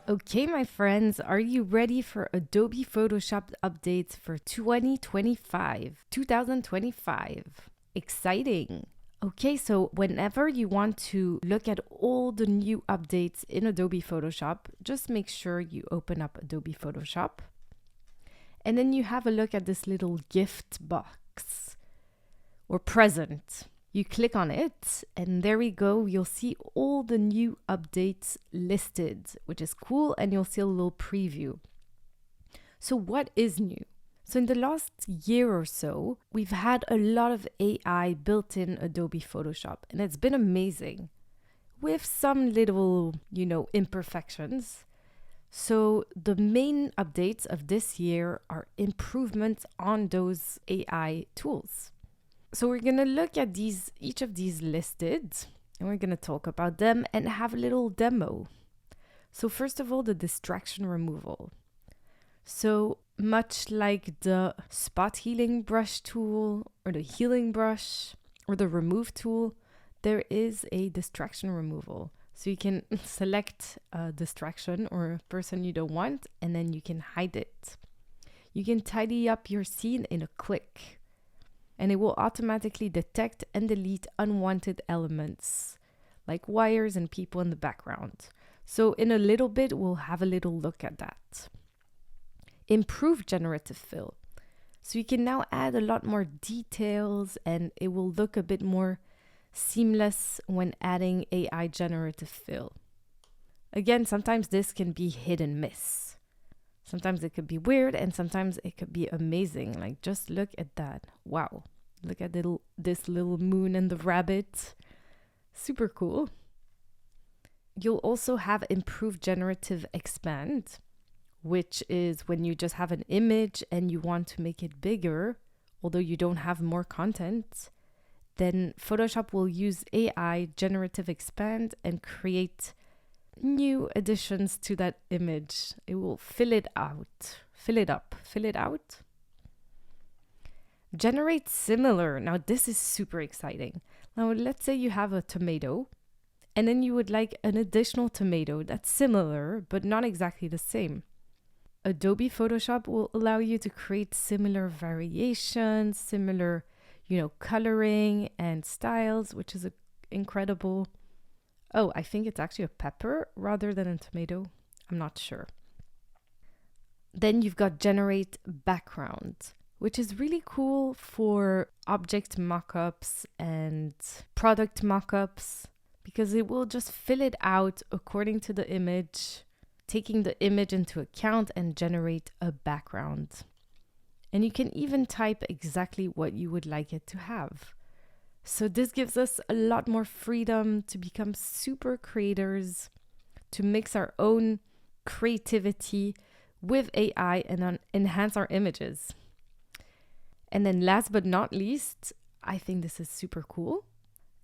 Okay, my friends, are you ready for Adobe Photoshop updates for 2025? Exciting! Okay, so whenever you want to look at all the new updates in Adobe Photoshop, just make sure you open up Adobe Photoshop. And then you have a look at this little gift box or present. You click on it, and there we go. You'll see all the new updates listed, which is cool, and you'll see a little preview. So what is new? So in the last year or so, we've had a lot of AI built in Adobe Photoshop, and it's been amazing with some little, imperfections. So the main updates of this year are improvements on those AI tools. So we're going to look at each of these listed, and we're going to talk about them and have a little demo. So first of all, the distraction removal. So much like the spot healing brush tool or the healing brush or the remove tool, there is a distraction removal. So you can select a distraction or a person you don't want, and then you can hide it. You can tidy up your scene in a click, and it will automatically detect and delete unwanted elements like wires and people in the background. So in a little bit, we'll have a little look at that. Improve generative fill. So you can now add a lot more details, and it will look a bit more seamless when adding AI generative fill. Again, sometimes this can be hit and miss. Sometimes it could be weird, and sometimes it could be amazing. Like, just look at that. Wow. Look at this little moon and the rabbit. Super cool. You'll also have improved generative expand, which is when you just have an image and you want to make it bigger, although you don't have more content. Then Photoshop will use AI generative expand and create new additions to that image. It will fill it out. Generate similar. Now this is super exciting. Now let's say you have a tomato, and then you would like an additional tomato that's similar but not exactly the same. Adobe Photoshop will allow you to create similar variations, similar, coloring and styles, which is incredible. Oh, I think it's actually a pepper rather than a tomato. I'm not sure. Then you've got generate background, which is really cool for object mockups and product mockups, because it will just fill it out according to the image, taking the image into account and generate a background. And you can even type exactly what you would like it to have. So this gives us a lot more freedom to become super creators, to mix our own creativity with AI and enhance our images. And then last but not least, I think this is super cool.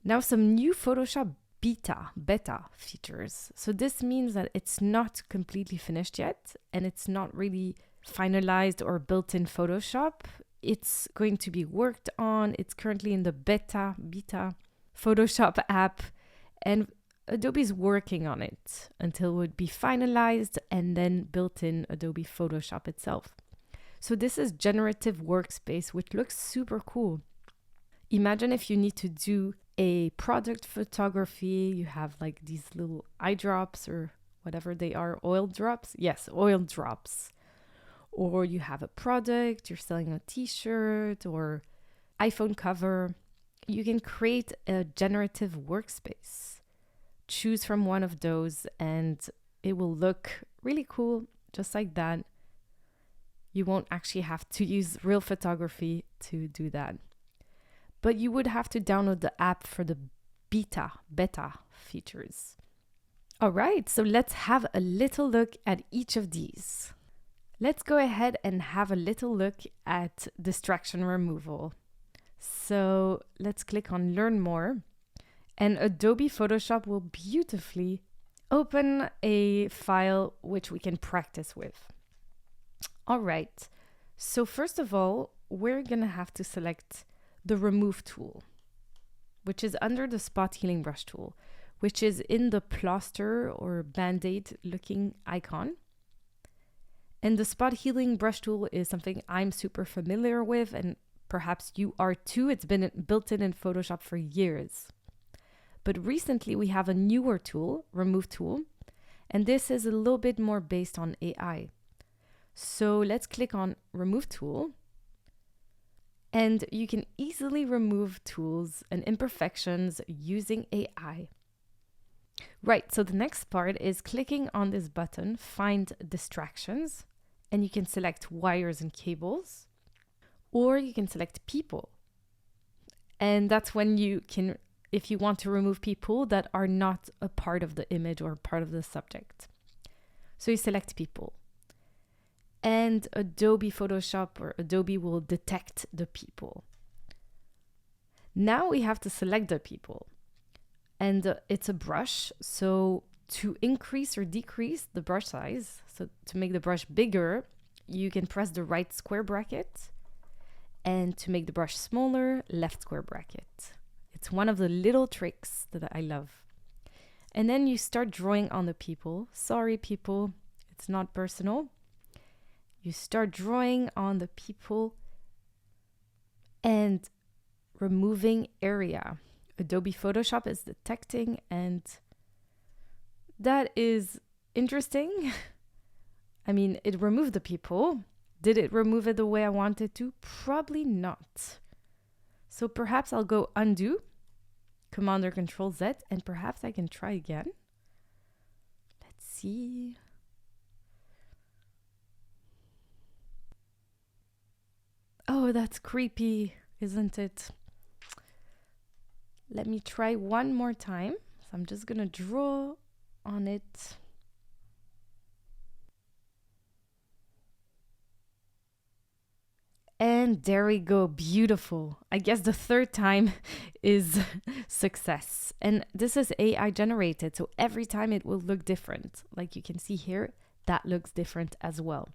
Now some new Photoshop beta features. So this means that it's not completely finished yet, and it's not really finalized or built in Photoshop. It's going to be worked on. It's currently in the beta Photoshop app, and Adobe's working on it until it would be finalized and then built in Adobe Photoshop itself. So this is Generative Workspace, which looks super cool. Imagine if you need to do a product photography, you have like these little eye drops or whatever they are, oil drops. Yes, oil drops. Or you have a product, you're selling a t-shirt or iPhone cover. You can create a generative workspace. Choose from one of those and it will look really cool, just like that. You won't actually have to use real photography to do that. But you would have to download the app for the beta features. All right, so let's have a little look at each of these. Let's go ahead and have a little look at distraction removal. So let's click on Learn More, and Adobe Photoshop will beautifully open a file which we can practice with. All right, so first of all, we're gonna have to select the Remove tool, which is under the Spot Healing Brush tool. which is in the plaster or band-aid looking icon. And the spot healing brush tool is something I'm super familiar with, and perhaps you are too. It's been built in Photoshop for years. But recently we have a newer tool, Remove tool, and this is a little bit more based on AI. So let's click on Remove tool, and you can easily remove tools and imperfections using AI. Right, so the next part is clicking on this button, Find Distractions, and you can select wires and cables, or you can select people. And that's when you can, if you want to remove people that are not a part of the image or part of the subject. So you select people. And Adobe Photoshop or Adobe will detect the people. Now we have to select the people. And it's a brush, so to increase or decrease the brush size, so to make the brush bigger, you can press the right square bracket, and to make the brush smaller, left square bracket. It's one of the little tricks that I love. And then you start drawing on the people. Sorry, people, it's not personal. You start drawing on the people and removing area. Adobe Photoshop is detecting, and that is interesting. I mean, it removed the people. Did it remove it the way I wanted to? Probably not. So perhaps I'll go undo, Command or Control Z, and perhaps I can try again. Let's see. Oh, that's creepy, isn't it? Let me try one more time. So I'm just gonna draw on it. And there we go, beautiful. I guess the third time is success. And this is AI generated, so every time it will look different. Like you can see here, that looks different as well.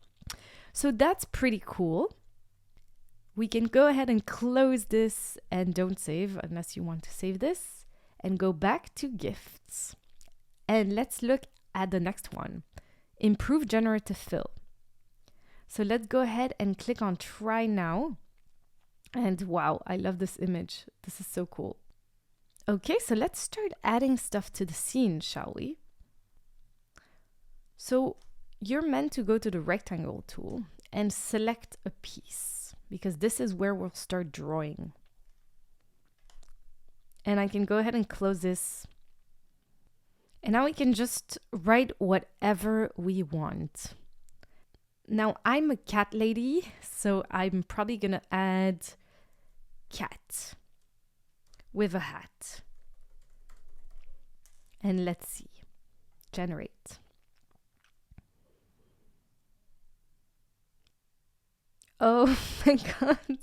So that's pretty cool. We can go ahead and close this and don't save unless you want to save this, and go back to gifts. And let's look at the next one, improve generative fill. So let's go ahead and click on try now. And wow, I love this image. This is so cool. Okay, so let's start adding stuff to the scene, shall we? So you're meant to go to the rectangle tool and select a piece, because this is where we'll start drawing. And I can go ahead and close this. And now we can just write whatever we want. Now I'm a cat lady, so I'm probably gonna add cat with a hat. And let's see, generate. Oh my God.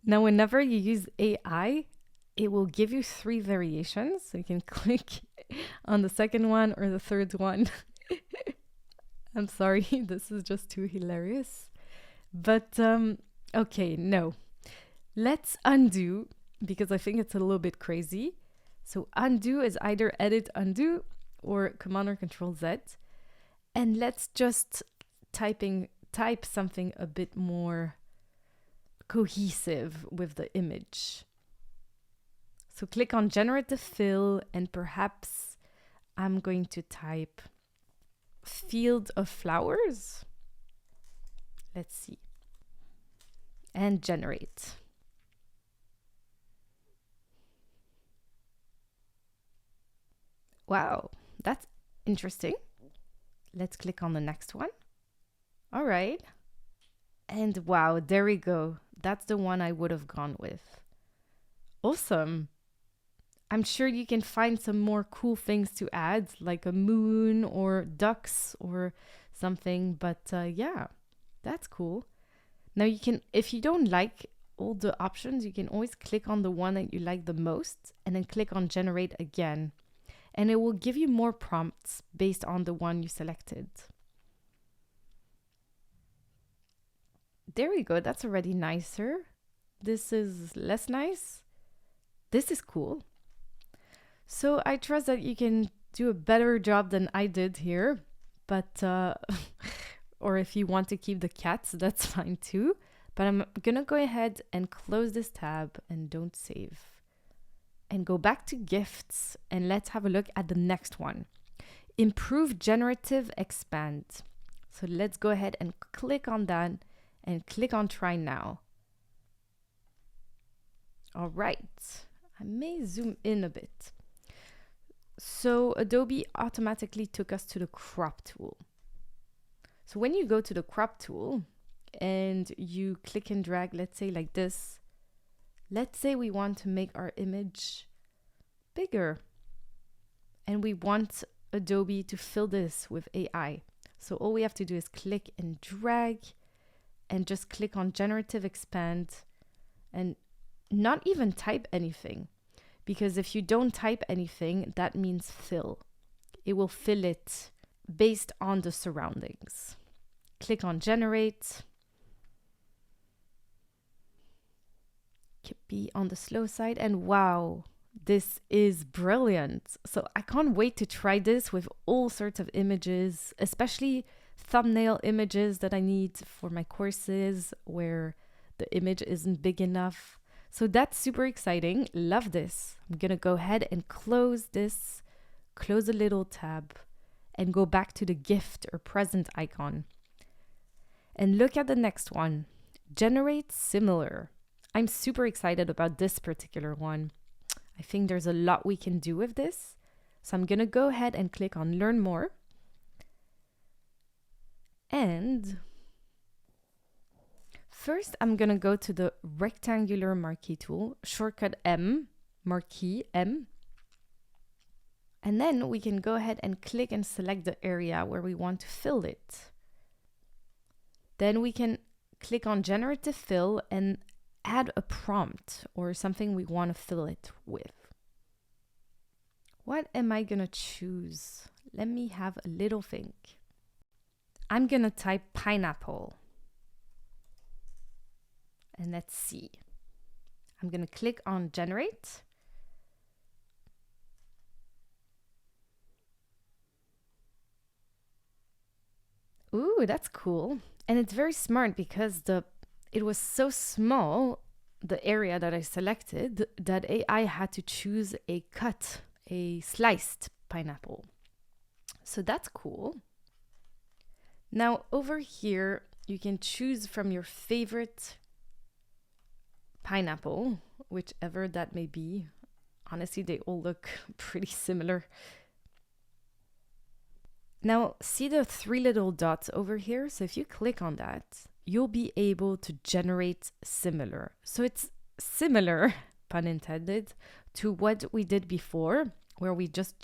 Now, whenever you use AI, it will give you 3 variations. So you can click on the second one or the third one. I'm sorry, this is just too hilarious. But okay, no. Let's undo, because I think it's a little bit crazy. So undo is either edit undo or Command or Control Z. And let's just type something a bit more cohesive with the image. So click on Generative Fill, and perhaps I'm going to type field of flowers. Let's see. And generate. Wow, that's interesting. Let's click on the next one. All right. And wow, there we go. That's the one I would have gone with. Awesome. I'm sure you can find some more cool things to add, like a moon or ducks or something. But yeah, that's cool. Now you can, if you don't like all the options, you can always click on the one that you like the most and then click on generate again. And it will give you more prompts based on the one you selected. There we go. That's already nicer. This is less nice. This is cool. So I trust that you can do a better job than I did here, but or if you want to keep the cats, that's fine too. But I'm gonna go ahead and close this tab and don't save. And go back to gifts and let's have a look at the next one. Improve generative expand. So let's go ahead and click on that and click on try now. All right, I may zoom in a bit. So Adobe automatically took us to the crop tool. So when you go to the crop tool and you click and drag, let's say like this, let's say we want to make our image bigger and we want Adobe to fill this with AI. So all we have to do is click and drag and just click on Generative Expand and not even type anything. Because if you don't type anything, that means fill. It will fill it based on the surroundings. Click on Generate. Could be on the slow side, and wow, this is brilliant. So I can't wait to try this with all sorts of images, especially thumbnail images that I need for my courses where the image isn't big enough. So that's super exciting. Love this. I'm going to go ahead and close this, close a little tab, and go back to the gift or present icon. And look at the next one. Generate similar. I'm super excited about this particular one. I think there's a lot we can do with this. So I'm going to go ahead and click on Learn More. And first, I'm going to go to the rectangular marquee tool, shortcut M, marquee M. And then we can go ahead and click and select the area where we want to fill it. Then we can click on Generative Fill and add a prompt or something we want to fill it with. What am I going to choose? Let me have a little think. I'm going to type pineapple. And let's see. I'm going to click on Generate. Ooh, that's cool. And it's very smart because it was so small, the area that I selected, that AI had to choose a sliced pineapple. So that's cool. Now over here, you can choose from your favorite pineapple, whichever that may be. Honestly, they all look pretty similar. Now, see the three little dots over here? So if you click on that, you'll be able to generate similar. So it's similar, pun intended, to what we did before, where we just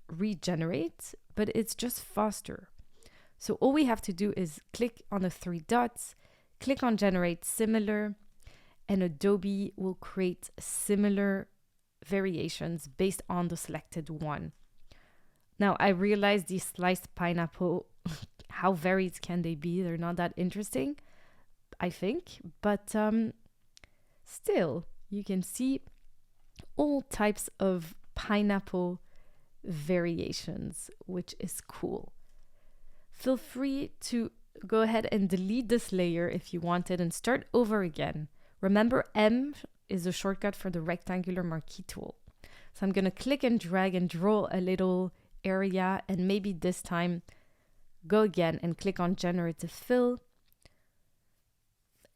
regenerate, but it's just faster. So all we have to do is click on the three dots, click on Generate Similar, and Adobe will create similar variations based on the selected one. Now, I realize these sliced pineapple, how varied can they be? They're not that interesting, I think. But still, you can see all types of pineapple variations, which is cool. Feel free to go ahead and delete this layer if you wanted and start over again. Remember, M is a shortcut for the rectangular marquee tool. So I'm going to click and drag and draw a little area, and maybe this time go again and click on Generative Fill,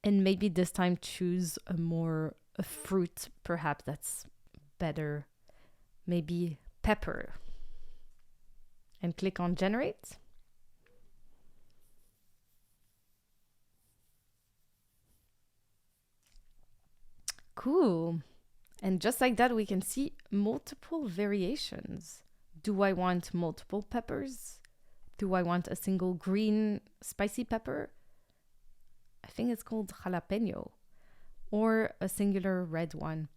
and maybe this time choose a fruit perhaps that's better, maybe pepper, and click on Generate. Cool. And just like that, we can see multiple variations. Do I want multiple peppers? Do I want a single green spicy pepper? I think it's called jalapeno, or a singular red one.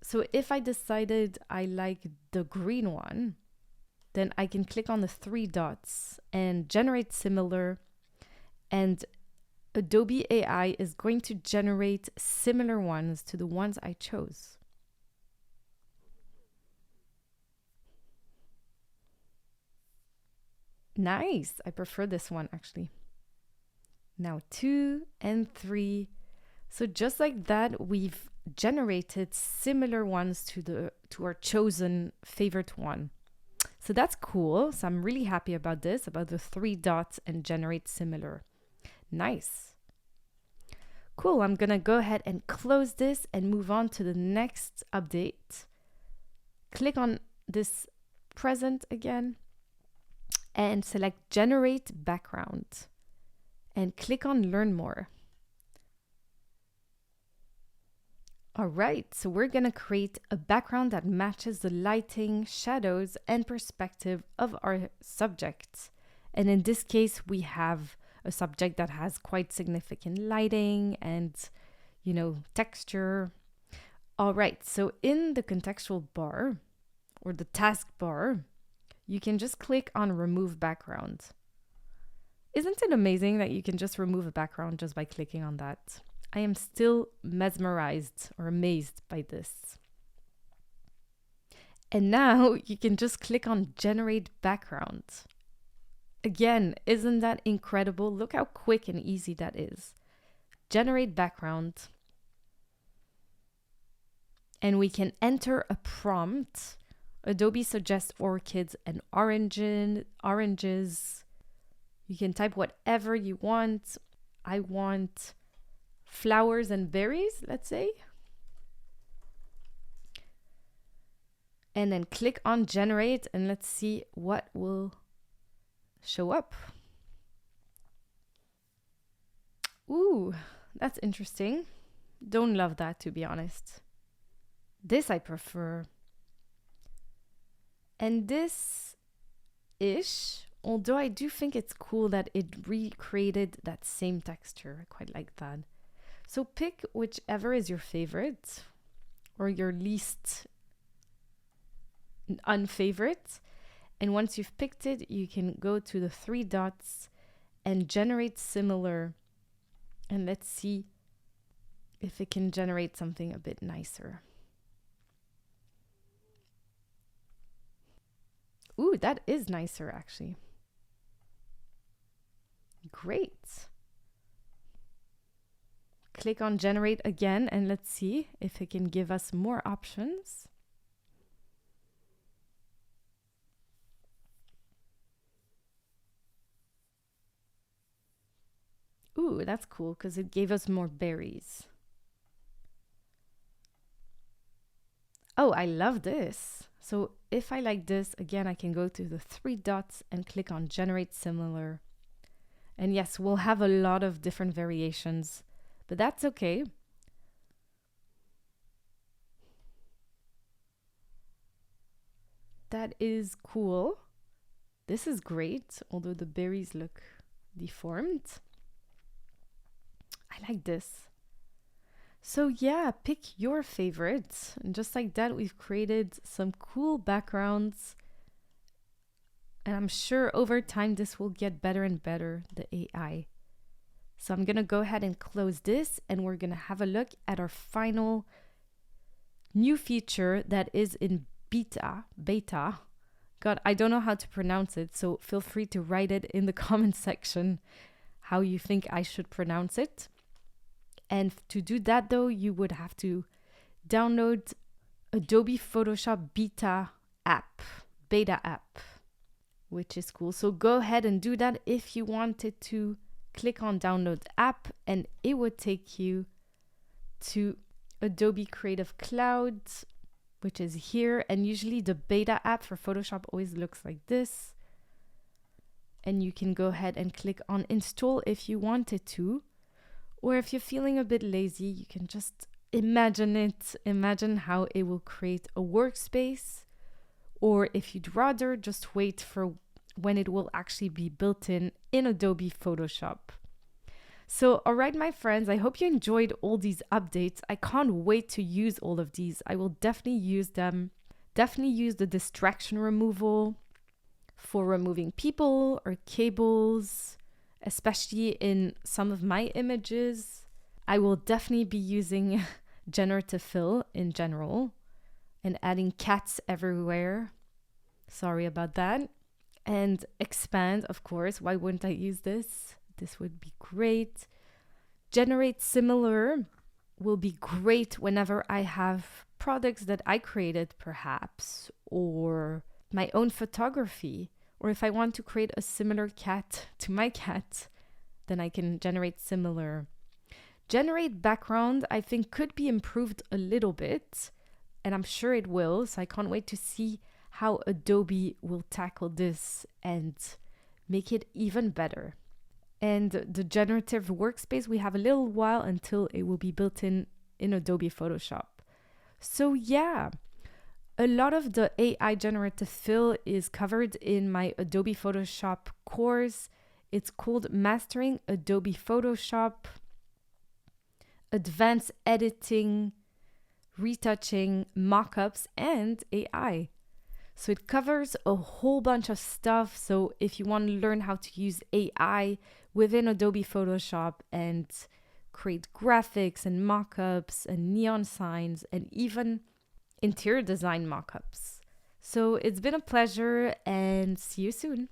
So if I decided I like the green one, then I can click on the three dots and generate similar, and Adobe AI is going to generate similar ones to the ones I chose. Nice. I prefer this one actually. Now 2 and 3. So just like that, we've generated similar ones to our chosen favorite one. So that's cool. So I'm really happy about this, about the 3 dots and generate similar. Nice. Cool. I'm going to go ahead and close this and move on to the next update. Click on this present again and select Generate Background and click on Learn More. All right, so we're going to create a background that matches the lighting, shadows, and perspective of our subject. And in this case, we have a subject that has quite significant lighting and, texture. All right, so in the contextual bar or the task bar, you can just click on Remove Background. Isn't it amazing that you can just remove a background just by clicking on that? I am still mesmerized or amazed by this. And now you can just click on Generate Background. Again, isn't that incredible? Look how quick and easy that is. Generate Background. And we can enter a prompt. Adobe suggests orchids and oranges. You can type whatever you want. I want flowers and berries, let's say. And then click on Generate and let's see what will show up. Ooh, that's interesting. Don't love that, to be honest. This I prefer. And this-ish, although I do think it's cool that it recreated that same texture. I quite like that. So pick whichever is your favorite or your least unfavorite. And once you've picked it, you can go to the 3 dots and generate similar. And let's see if it can generate something a bit nicer. Ooh, that is nicer actually. Great. Click on Generate again and let's see if it can give us more options. Ooh, that's cool because it gave us more berries. Oh, I love this. So if I like this, again, I can go to the 3 dots and click on Generate Similar. And yes, we'll have a lot of different variations, but that's okay. That is cool. This is great, although the berries look deformed. I like this. So yeah, pick your favorites. And just like that, we've created some cool backgrounds. And I'm sure over time, this will get better and better, the AI. So I'm going to go ahead and close this and we're going to have a look at our final new feature that is in beta. God, I don't know how to pronounce it, so feel free to write it in the comment section how you think I should pronounce it. And to do that though, you would have to download Adobe Photoshop beta app, which is cool. So go ahead and do that if you wanted to. Click on download app and it would take you to Adobe Creative Cloud, which is here. And usually the beta app for Photoshop always looks like this. And you can go ahead and click on install if you wanted to. Or if you're feeling a bit lazy, you can just imagine it. Imagine how it will create a workspace. Or if you'd rather just wait for when it will actually be built in Adobe Photoshop. So, all right, my friends, I hope you enjoyed all these updates. I can't wait to use all of these. I will definitely use them. Definitely use the distraction removal for removing people or cables, especially in some of my images. I will definitely be using generative fill in general and adding cats everywhere. Sorry about that. And expand, of course. Why wouldn't I use this? This would be great. Generate similar will be great whenever I have products that I created, perhaps, or my own photography, or if I want to create a similar cat to my cat, then I can generate similar. Generate background, I think, could be improved a little bit, and I'm sure it will, so I can't wait to see how Adobe will tackle this and make it even better. And the generative workspace, we have a little while until it will be built in Adobe Photoshop. So yeah, a lot of the AI generative fill is covered in my Adobe Photoshop course. It's called Mastering Adobe Photoshop, Advanced Editing, Retouching, Mockups, and AI. So it covers a whole bunch of stuff. So if you want to learn how to use AI within Adobe Photoshop and create graphics and mockups and neon signs and even interior design mockups. So it's been a pleasure and see you soon.